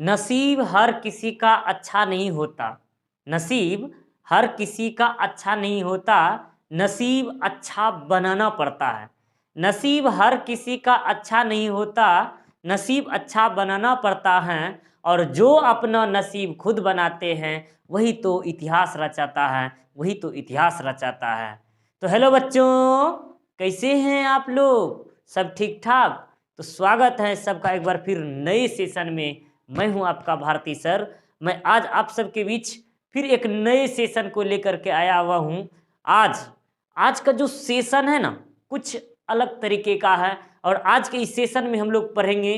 नसीब हर किसी का अच्छा नहीं होता। नसीब हर किसी का अच्छा नहीं होता। नसीब अच्छा बनाना पड़ता है। नसीब हर किसी का अच्छा नहीं होता। नसीब अच्छा बनाना पड़ता है। और जो अपना नसीब खुद बनाते हैं वही तो इतिहास रचाता है। वही तो इतिहास रचाता है। तो हेलो बच्चों, कैसे हैं आप लोग? सब ठीक ठाक? तो स्वागत है सबका एक बार फिर नए सेशन में। मैं हूं आपका भारती सर। मैं आज आप सबके बीच फिर एक नए सेशन को लेकर के आया हुआ हूं। आज आज का जो सेशन है ना, कुछ अलग तरीके का है। और आज के इस सेशन में हम लोग पढ़ेंगे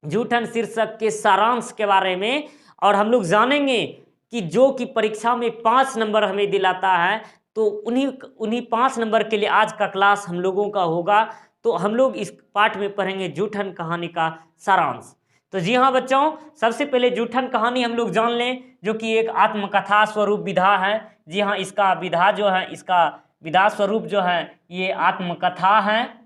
जूठन शीर्षक के सारांश के बारे में। और हम लोग जानेंगे कि जो कि परीक्षा में 5 नंबर हमें दिलाता है, तो उन्हीं उन्हीं 5 नंबर के लिए आज का क्लास हम लोगों का होगा। तो हम लोग इस पाठ में पढ़ेंगे जूठन कहानी का सारांश। तो जी हाँ बच्चों, सबसे पहले जूठन कहानी हम लोग जान लें, जो कि एक आत्मकथा स्वरूप विधा है। जी हाँ, इसका विधा जो है, इसका विधा स्वरूप जो है, ये आत्मकथा है।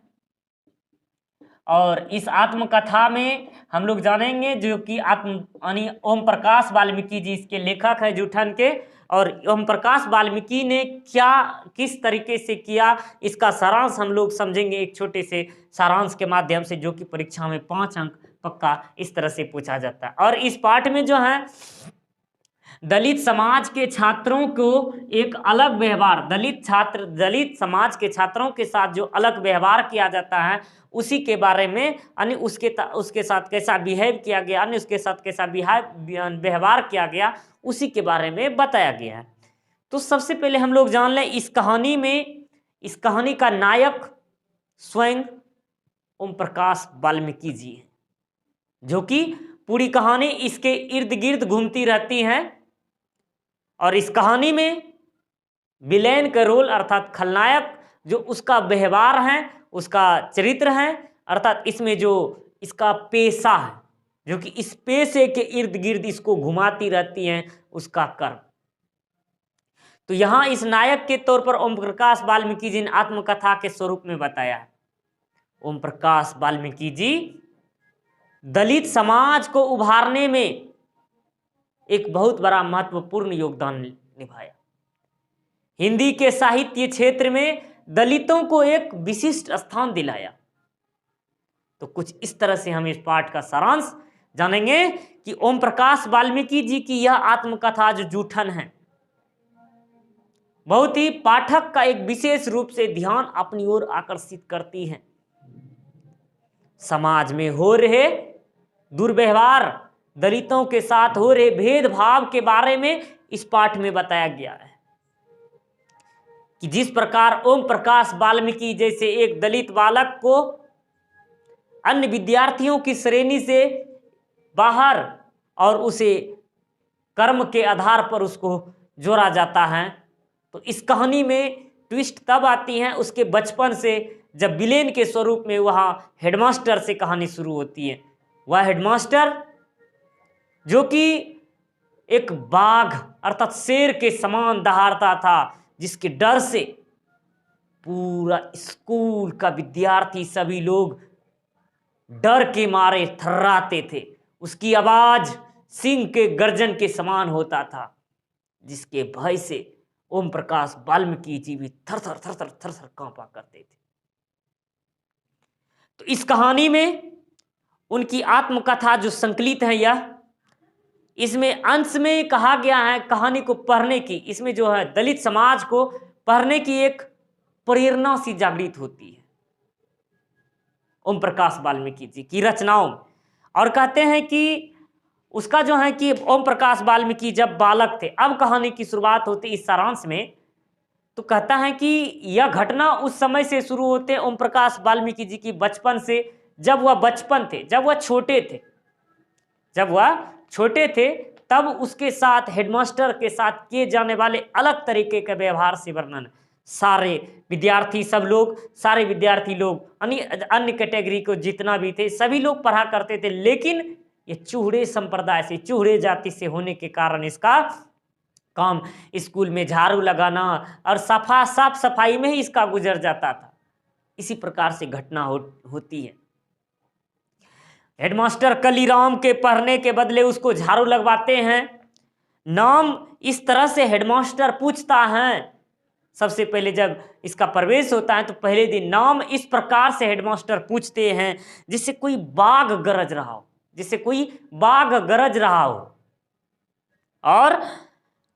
और इस आत्मकथा में हम लोग जानेंगे जो कि यानी ओम प्रकाश वाल्मीकि जी इसके लेखक है जूठन के। और ओम प्रकाश वाल्मीकि ने क्या किस तरीके से किया, इसका सारांश हम लोग समझेंगे एक छोटे से सारांश के माध्यम से, जो कि परीक्षा में 5 अंक पक्का इस तरह से पूछा जाता है। और इस पाठ में जो है दलित समाज के छात्रों को एक अलग व्यवहार, दलित समाज के छात्रों के साथ जो अलग व्यवहार किया जाता है उसी के बारे में, यानी उसके साथ कैसा बिहेव किया गया, यानी उसके साथ कैसा व्यवहार किया गया, उसी के बारे में बताया गया है। तो सबसे पहले हम लोग जान लें इस कहानी का नायक स्वयं ओम प्रकाश वाल्मीकि जी हैं, जो कि पूरी कहानी इसके इर्द गिर्द घूमती रहती है। और इस कहानी में विलेन का रोल अर्थात खलनायक जो उसका व्यवहार है, उसका चरित्र है, अर्थात इसमें जो इसका पेशा है, जो कि इस पेशे के इर्द गिर्द इसको घुमाती रहती हैं, उसका कर्म। तो यहां इस नायक के तौर पर ओम प्रकाश वाल्मीकि जी ने आत्मकथा के स्वरूप में बताया है। ओम प्रकाश वाल्मीकि जी दलित समाज को उभारने में एक बहुत बड़ा महत्वपूर्ण योगदान निभाया। हिंदी के साहित्य क्षेत्र में दलितों को एक विशिष्ट स्थान दिलाया। तो कुछ इस तरह से हम इस पाठ का सारांश जानेंगे कि ओम प्रकाश वाल्मीकि जी की यह आत्मकथा जो जूठन है, बहुत ही पाठक का एक विशेष रूप से ध्यान अपनी ओर आकर्षित करती है। समाज में हो रहे दुर्व्यवहार, दलितों के साथ हो रहे भेदभाव के बारे में इस पाठ में बताया गया है कि जिस प्रकार ओम प्रकाश वाल्मीकि जैसे एक दलित बालक को अन्य विद्यार्थियों की श्रेणी से बाहर और उसे कर्म के आधार पर उसको जोड़ा जाता है। तो इस कहानी में ट्विस्ट तब आती है उसके बचपन से, जब विलेन के स्वरूप में वहाँ हेडमास्टर से कहानी शुरू होती है। वह हेडमास्टर जो कि एक बाघ अर्थात शेर के समान दहाड़ता था, जिसके डर से पूरा स्कूल का विद्यार्थी सभी लोग डर के मारे थर्राते थे। उसकी आवाज सिंह के गर्जन के समान होता था, जिसके भय से ओम प्रकाश वाल्मीकि जी भी थर थर थर थर थर थर कांपा करते थे। तो इस कहानी में उनकी आत्मकथा जो संकलित है, यह इसमें अंश में कहा गया है कहानी को पढ़ने की, इसमें जो है दलित समाज को पढ़ने की एक प्रेरणा सी जागृत होती है ओम प्रकाश वाल्मीकि जी की रचनाओं में। और कहते हैं कि उसका जो है कि ओम प्रकाश वाल्मीकि जब बालक थे, अब कहानी की शुरुआत होती इस सारांश में। तो कहता है कि यह घटना उस समय से शुरू होते ओम प्रकाश वाल्मीकि जी की बचपन से, जब वह बचपन थे, जब वह छोटे थे, तब उसके साथ हेडमास्टर के साथ किए जाने वाले अलग तरीके के व्यवहार से वर्णन। सारे विद्यार्थी लोग अन्य कैटेगरी को जितना भी थे सभी लोग पढ़ा करते थे, लेकिन ये चूहड़े संप्रदाय से, चूहड़े जाति से होने के कारण इसका काम स्कूल में झाड़ू लगाना और साफ सफाई में ही इसका गुजर जाता था। इसी प्रकार से घटना होती है। हेडमास्टर कलीराम के पढ़ने के बदले उसको झाड़ू लगवाते हैं। नाम इस तरह से हेडमास्टर पूछता है। सबसे पहले जब इसका प्रवेश होता है तो पहले दिन नाम इस प्रकार से हेडमास्टर पूछते हैं जिससे कोई बाघ गरज रहा हो, जिससे कोई बाघ गरज रहा हो। और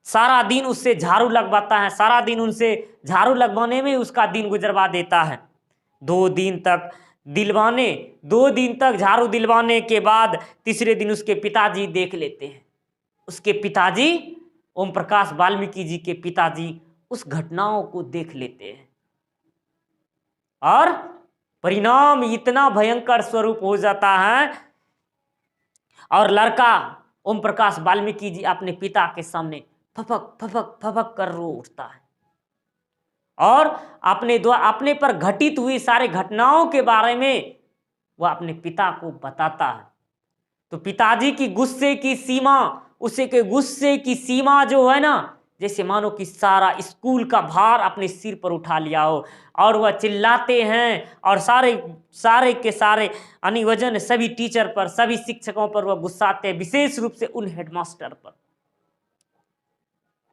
सारा दिन उससे झाड़ू लगवाता है, सारा दिन उनसे झाड़ू लगवाने में उसका दिन गुजरवा देता है। 2 दिन तक झाड़ू दिलवाने के बाद तीसरे दिन उसके पिताजी देख लेते हैं। उसके पिताजी ओम प्रकाश वाल्मीकि जी के पिताजी उस घटनाओं को देख लेते हैं और परिणाम इतना भयंकर स्वरूप हो जाता है और लड़का ओम प्रकाश वाल्मीकि जी अपने पिता के सामने फपक फपक फपक कर रो उठता है और अपने पर घटित हुई सारे घटनाओं के बारे में वह अपने पिता को बताता है। तो पिताजी की गुस्से की सीमा, उसे के गुस्से की सीमा जो है ना, जैसे मानो कि सारा स्कूल का भार अपने सिर पर उठा लिया हो और वह चिल्लाते हैं और सारे के सारे अनिवजन सभी टीचर पर, सभी शिक्षकों पर वह गुस्साते हैं, विशेष रूप से उन हेडमास्टर पर।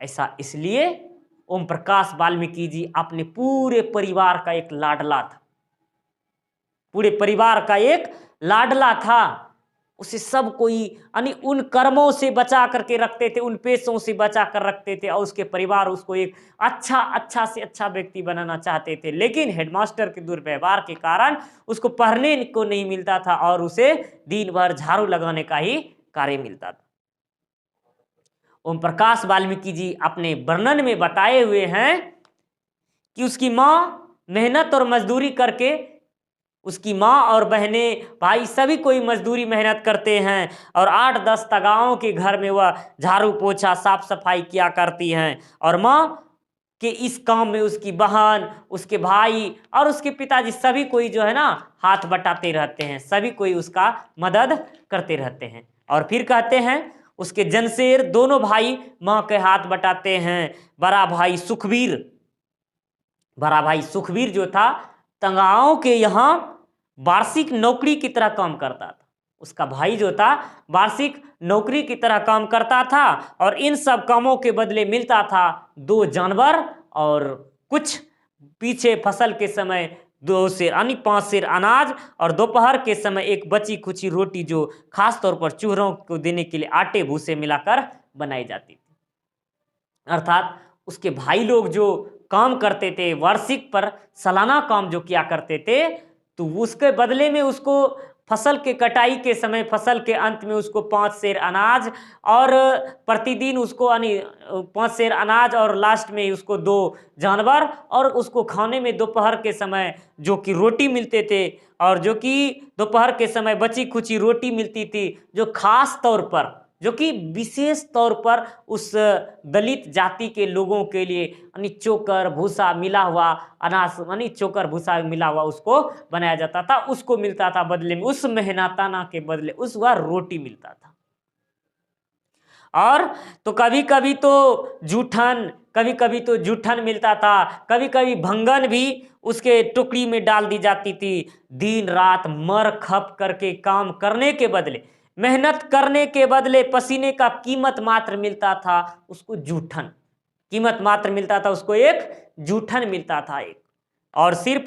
ऐसा इसलिए ओम प्रकाश वाल्मीकि जी अपने पूरे परिवार का एक लाडला था, पूरे परिवार का एक लाडला था। उसे सब कोई उन कर्मों से बचा करके रखते थे, उन पेशों से बचा कर रखते थे और उसके परिवार उसको एक अच्छा से अच्छा व्यक्ति बनाना चाहते थे। लेकिन हेडमास्टर के दुर्व्यवहार के कारण उसको पढ़ने को नहीं मिलता था और उसे दिन भर झाड़ू लगाने का ही कार्य मिलता था। ओम प्रकाश वाल्मीकि जी अपने वर्णन में बताए हुए हैं कि उसकी माँ मेहनत और मजदूरी करके, उसकी माँ और बहनें भाई सभी कोई मजदूरी मेहनत करते हैं और 8-10 तगाओं के घर में वह झाड़ू पोछा साफ सफाई किया करती हैं और माँ के इस काम में उसकी बहन, उसके भाई और उसके पिताजी सभी कोई जो है ना हाथ बटाते रहते हैं, सभी कोई उसका मदद करते रहते हैं। और फिर कहते हैं उसके जनशेर दोनों भाई माँ के हाथ बटाते हैं। बड़ा भाई सुखबीर जो था तंगाओं के यहाँ वार्षिक नौकरी की तरह काम करता था। उसका भाई जो था वार्षिक नौकरी की तरह काम करता था और इन सब कामों के बदले मिलता था 2 जानवर और कुछ पीछे फसल के समय 2 सेर 5 सेर अनाज और दोपहर के समय एक बची खुची रोटी जो खास तौर पर चूहों को देने के लिए आटे भूसे मिलाकर बनाई जाती थी। अर्थात उसके भाई लोग जो काम करते थे, वार्षिक पर सालाना काम जो किया करते थे, तो उसके बदले में उसको फसल के कटाई के समय, फसल के अंत में उसको 5 सेर अनाज और प्रतिदिन उसको 5 सेर अनाज और लास्ट में उसको 2 जानवर और उसको खाने में दोपहर के समय जो कि रोटी मिलते थे और जो कि दोपहर के समय बची खुची रोटी मिलती थी, जो खास तौर पर, जो कि विशेष तौर पर उस दलित जाति के लोगों के लिए चोकर भूसा मिला हुआ अनाज, चोकर भूसा मिला हुआ उसको बनाया जाता था, उसको मिलता था बदले में, उस मेहनताना के बदले उस वह रोटी मिलता था। और तो कभी कभी तो जूठन मिलता था, कभी कभी भंगन भी उसके टोकरी में डाल दी जाती थी। दिन रात मर खप करके काम करने के बदले, मेहनत करने के बदले पसीने का कीमत मात्र मिलता था उसको जूठन, कीमत मात्र मिलता था उसको, एक जूठन मिलता था एक। और सिर्फ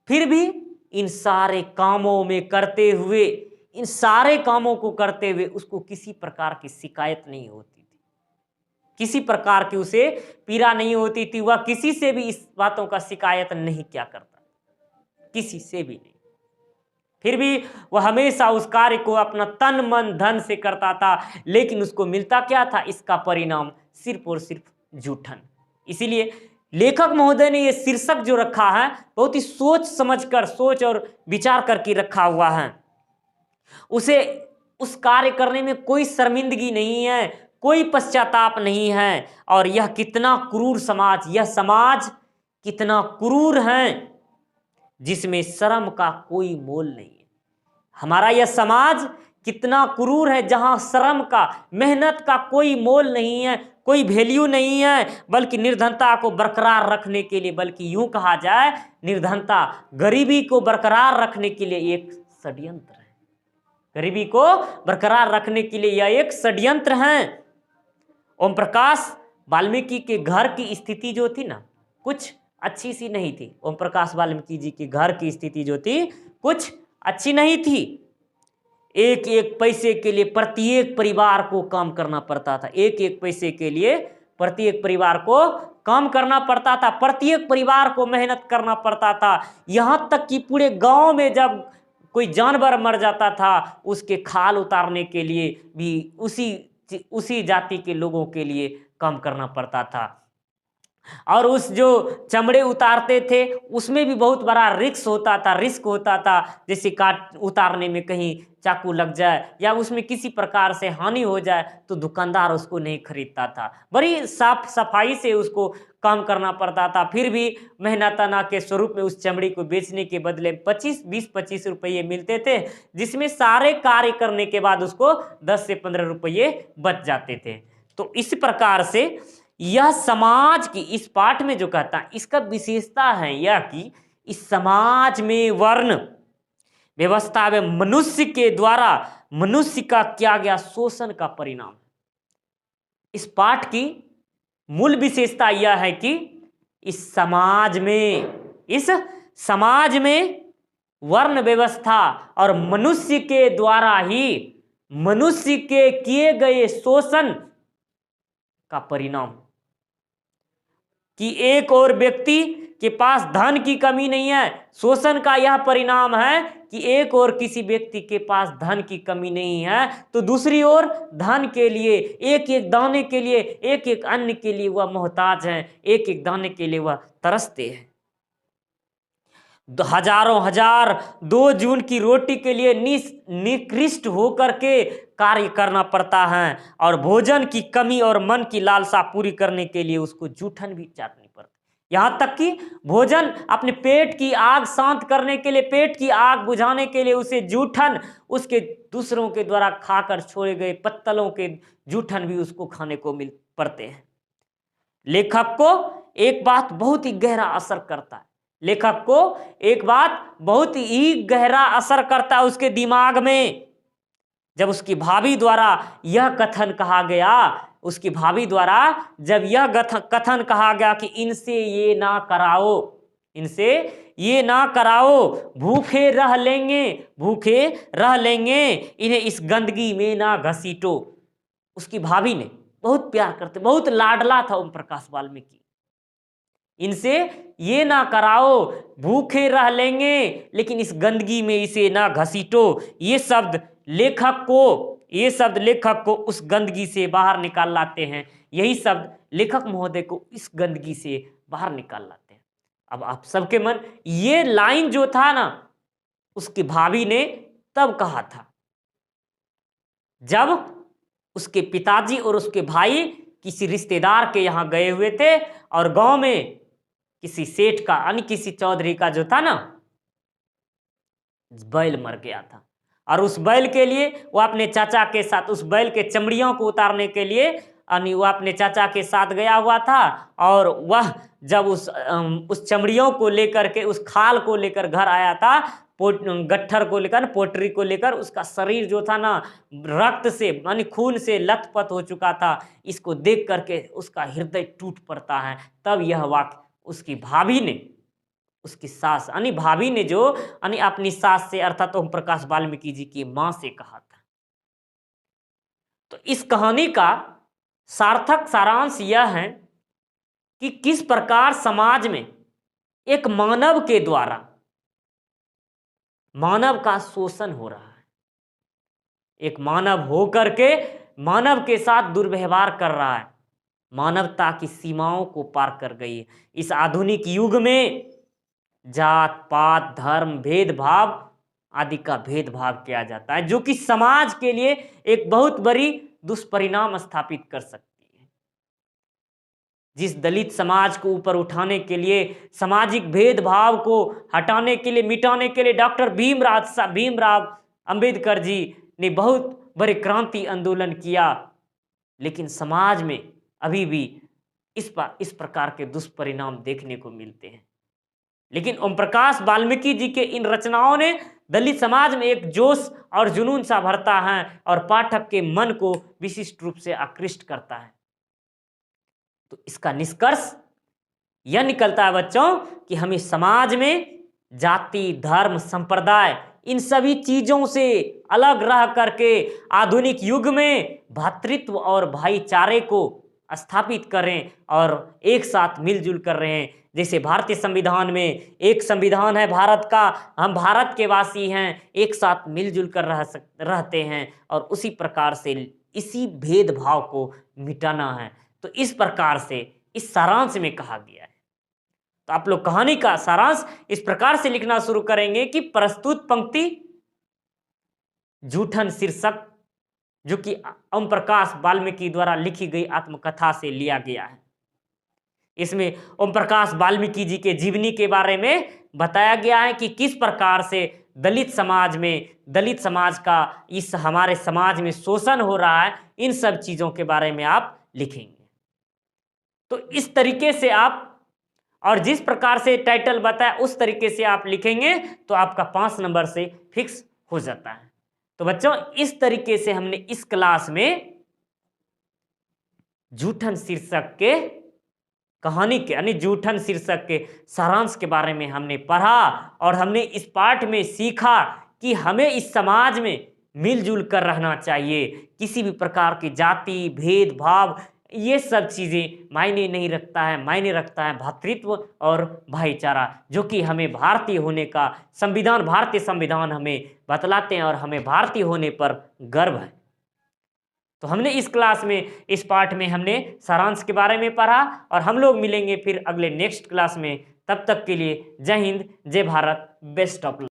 फिर भी इन सारे कामों में करते हुए, इन सारे कामों को करते हुए उसको किसी प्रकार की शिकायत नहीं होती थी, किसी प्रकार की उसे पीड़ा नहीं होती थी। वह किसी से भी इस बातों का शिकायत नहीं किया करता, किसी से भी नहीं। फिर भी वह हमेशा उस कार्य को अपना तन मन धन से करता था, लेकिन उसको मिलता क्या था? इसका परिणाम सिर्फ और सिर्फ जूठन। इसीलिए लेखक महोदय ने यह शीर्षक जो रखा है बहुत ही सोच समझकर, सोच और विचार करके रखा हुआ है। उसे उस कार्य करने में कोई शर्मिंदगी नहीं है, कोई पश्चाताप नहीं है। और यह कितना क्रूर समाज, यह समाज कितना क्रूर है जिसमें शर्म का कोई मोल नहीं है। हमारा यह समाज कितना क्रूर है जहां शर्म का, मेहनत का कोई मोल नहीं है, कोई वैल्यू नहीं है, बल्कि निर्धनता को बरकरार रखने के लिए, बल्कि यूं कहा जाए निर्धनता, गरीबी को बरकरार रखने के लिए एक षड्यंत्र है। गरीबी को बरकरार रखने के लिए यह एक षड्यंत्र है। ओम प्रकाश वाल्मीकि के घर की स्थिति जो थी ना, कुछ अच्छी सी नहीं थी। ओम प्रकाश वाल्मीकि जी के घर की स्थिति जो थी कुछ अच्छी नहीं थी। एक एक पैसे के लिए प्रत्येक परिवार को काम करना पड़ता था। एक एक पैसे के लिए प्रत्येक परिवार को काम करना पड़ता था। प्रत्येक परिवार को मेहनत करना पड़ता था। यहां तक कि पूरे गांव में जब कोई जानवर मर जाता था उसके खाल उतारने के लिए भी उसी जाति के लोगों के लिए काम करना पड़ता था। और उस जो चमड़े उतारते थे उसमें भी बहुत बड़ा रिस्क होता था। जैसे काट उतारने में कहीं चाकू लग जाए या उसमें किसी प्रकार से हानि हो जाए तो दुकानदार उसको नहीं खरीदता था। बड़ी साफ सफाई से उसको काम करना पड़ता था। फिर भी मेहनताना के स्वरूप में उस चमड़ी को बेचने के बदले 20-25 रुपये मिलते थे, जिसमें सारे कार्य करने के बाद उसको 10 से 15 रुपये बच जाते थे। तो इस प्रकार से यह समाज की, इस पाठ में जो कहता है इसका विशेषता है यह कि इस समाज में वर्ण व्यवस्था में मनुष्य के द्वारा मनुष्य का किया गया शोषण का परिणाम। इस पाठ की मूल विशेषता यह है कि इस समाज में वर्ण व्यवस्था और मनुष्य के द्वारा ही मनुष्य के किए गए शोषण का परिणाम कि एक और व्यक्ति के पास धन की कमी नहीं है। शोषण का यह परिणाम है कि एक और किसी व्यक्ति के पास धन की कमी नहीं है तो दूसरी ओर धन के लिए, एक एक दाने के लिए, एक एक अन्न के लिए वह मोहताज है, एक एक दाने के लिए वह तरसते हैं। हजारों हजार 2 जून की रोटी के लिए निकृष्ट होकर के कार्य करना पड़ता है और भोजन की कमी और मन की लालसा पूरी करने के लिए उसको जूठन भी चाटनी पड़ती। यहाँ तक कि भोजन अपने पेट की आग शांत करने के लिए, पेट की आग बुझाने के लिए उसे जूठन, उसके दूसरों के द्वारा खाकर छोड़े गए पत्तलों के जूठन भी उसको खाने को मिल पड़ते हैं। लेखक को एक बात बहुत ही गहरा असर करता है। लेखक को एक बात बहुत ही गहरा असर करता है उसके दिमाग में। जब उसकी भाभी द्वारा यह कथन कहा गया, उसकी भाभी द्वारा जब यह कथन कहा गया कि इनसे ये ना कराओ, इनसे ये ना कराओ, भूखे रह लेंगे, इन्हें इस गंदगी में ना घसीटो। उसकी भाभी ने बहुत प्यार करते, बहुत लाडला था ओम प्रकाश वाल्मीकि। इनसे ये ना कराओ, भूखे रह लेंगे, लेकिन इस गंदगी में इसे ना घसीटो। ये शब्द लेखक को उस गंदगी से बाहर निकाल लाते हैं। यही शब्द लेखक महोदय को इस गंदगी से बाहर निकाल लाते हैं। अब आप सबके मन, ये लाइन जो था ना उसकी भाभी ने तब कहा था जब उसके पिताजी और उसके भाई किसी रिश्तेदार के यहां गए हुए थे और गांव में किसी सेठ का यानी किसी चौधरी का जो था ना बैल मर गया था और उस बैल के लिए वो अपने चाचा के साथ, उस बैल के चमड़ियों को उतारने के लिए वो अपने चाचा के साथ गया हुआ था। और वह जब उस चमड़ियों को लेकर के, उस खाल को लेकर घर आया था, गट्ठर को लेकर, पोटरी को लेकर, उसका शरीर जो था ना रक्त से यानी खून से लथपथ हो चुका था। इसको देख करके उसका हृदय टूट पड़ता है। तब यह वाक्य उसकी भाभी ने, उसकी सास यानी भाभी ने जो यानी अपनी सास से अर्थात ओम प्रकाश वाल्मीकि जी की मां से कहा था। तो इस कहानी का सार्थक सारांश यह है कि किस प्रकार समाज में एक मानव के द्वारा मानव का शोषण हो रहा है। एक मानव होकर के मानव के साथ दुर्व्यवहार कर रहा है, मानवता की सीमाओं को पार कर गई है। इस आधुनिक युग में जात पात धर्म भेदभाव आदि का भेदभाव किया जाता है, जो कि समाज के लिए एक बहुत बड़ी दुष्परिणाम स्थापित कर सकती है। जिस दलित समाज को ऊपर उठाने के लिए, सामाजिक भेदभाव को हटाने के लिए, मिटाने के लिए डॉक्टर भीमराव अंबेडकर जी ने बहुत बड़े क्रांति आंदोलन किया, लेकिन समाज में अभी भी इस प्रकार के दुष्परिणाम देखने को मिलते हैं। लेकिन ओम प्रकाश वाल्मीकि जी के इन रचनाओं ने दलित समाज में एक जोश और जुनून सा भरता है और पाठक के मन को विशिष्ट रूप से आकृष्ट करता है। तो इसका निष्कर्ष यह निकलता है बच्चों कि हमें समाज में जाति, धर्म, संप्रदाय इन सभी चीजों से अलग रह करके आधुनिक युग में भ्रातृत्व और भाईचारे को स्थापित करें और एक साथ मिलजुल कर रहे हैं। जैसे भारतीय संविधान में एक संविधान है भारत का, हम भारत के वासी हैं, एक साथ मिलजुल कर रहते हैं और उसी प्रकार से इसी भेदभाव को मिटाना है। तो इस प्रकार से इस सारांश में कहा गया है। तो आप लोग कहानी का सारांश इस प्रकार से लिखना शुरू करेंगे कि प्रस्तुत पंक्ति जूठन शीर्षक जो कि ओम प्रकाश वाल्मीकि द्वारा लिखी गई आत्मकथा से लिया गया है। इसमें ओम प्रकाश वाल्मीकि जी के जीवनी के बारे में बताया गया है कि किस प्रकार से दलित समाज का इस हमारे समाज में शोषण हो रहा है, इन सब चीजों के बारे में आप लिखेंगे। तो इस तरीके से आप और जिस प्रकार से टाइटल बताया उस तरीके से आप लिखेंगे तो आपका 5 नंबर से फिक्स हो जाता है। तो बच्चों इस तरीके से हमने इस क्लास में जूठन शीर्षक के कहानी के यानी जूठन शीर्षक के सारांश के बारे में हमने पढ़ा और हमने इस पाठ में सीखा कि हमें इस समाज में मिलजुल कर रहना चाहिए। किसी भी प्रकार की जाति, भेदभाव ये सब चीज़ें मायने नहीं रखता है, मायने रखता है भ्रातृत्व और भाईचारा, जो कि हमें भारतीय होने का भारतीय संविधान हमें बतलाते हैं और हमें भारतीय होने पर गर्व है। तो हमने इस क्लास में इस पाठ में हमने सारांश के बारे में पढ़ा और हम लोग मिलेंगे फिर अगले नेक्स्ट क्लास में। तब तक के लिए जय हिंद, जय भारत, बेस्ट ऑफ लक।